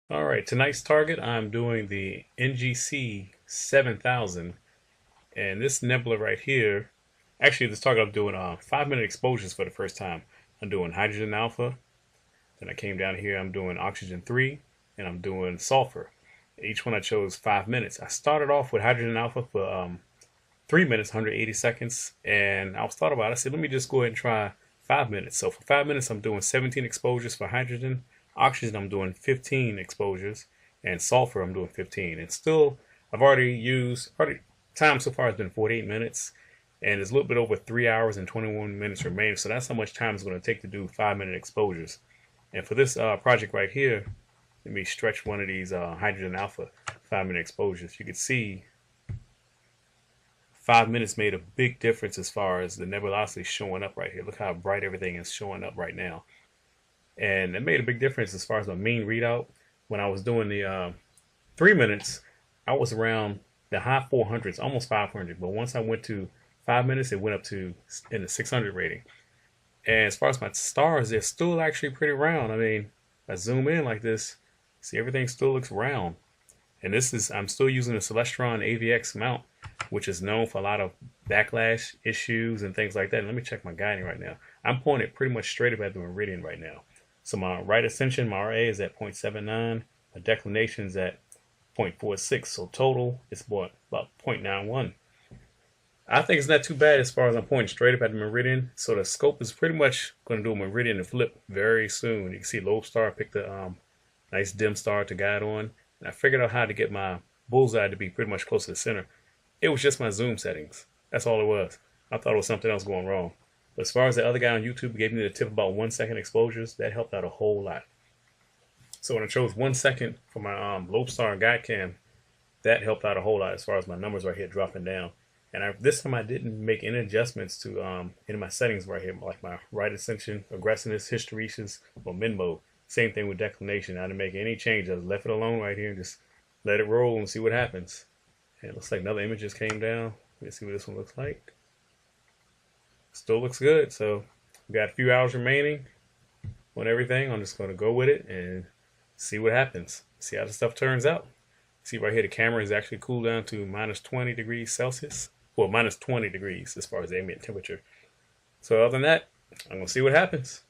Alright, tonight's target, I'm doing the NGC7000, and this nebula right here, actually this target I'm doing 5-minute exposures for the first time. I'm doing hydrogen alpha, then I came down here, I'm doing oxygen 3, and I'm doing sulfur. Each one I chose 5 minutes. I started off with hydrogen alpha for 3 minutes, 180 seconds, and I was thought about it. I said, let me just go ahead and try 5 minutes. So for 5 minutes, I'm doing 17 exposures for hydrogen. Oxygen, I'm doing 15 exposures, and sulfur, I'm doing 15. And still, I've already time so far has been 48 minutes, and it's a little bit over 3 hours and 21 minutes remaining. So that's how much time it's going to take to do 5-minute exposures. And for this project right here, let me stretch one of these hydrogen alpha 5-minute exposures. You can see 5 minutes made a big difference as far as the nebulosity showing up right here. Look how bright everything is showing up right now. And it made a big difference as far as my mean readout. When I was doing the 3 minutes, I was around the high 400s, almost 500. But once I went to 5 minutes, it went up to in the 600 rating. And as far as my stars, they're still actually pretty round. I mean, if I zoom in like this, see everything still looks round. And I'm still using the Celestron AVX mount, which is known for a lot of backlash issues and things like that. And let me check my guiding right now. I'm pointing pretty much straight up at the meridian right now. So my right ascension, my RA is at 0.79. My declination is at 0.46. So total is about 0.91. I think it's not too bad as far as I'm pointing straight up at the meridian. So the scope is pretty much going to do a meridian and flip very soon. You can see Lobestar picked a nice dim star to guide on. And I figured out how to get my bullseye to be pretty much close to the center. It was just my zoom settings. That's all it was. I thought it was something else going wrong. But as far as the other guy on YouTube gave me the tip about 1 second exposures, that helped out a whole lot. So when I chose 1 second for my Lobestar guide cam, that helped out a whole lot as far as my numbers right here dropping down. And this time I didn't make any adjustments to any of my settings right here, like my right ascension, aggressiveness, hysteresis, or min mode. Same thing with declination. I didn't make any changes. I just left it alone right here and just let it roll and see what happens. And it looks like another image just came down. Let's see what this one looks like. Still looks good. So we got a few hours remaining on everything. I'm just going to go with it and see what happens. See how the stuff turns out. See right here, the camera is actually cooled down to minus 20 degrees Celsius. Well, minus 20 degrees as far as the ambient temperature. So other than that, I'm going to see what happens.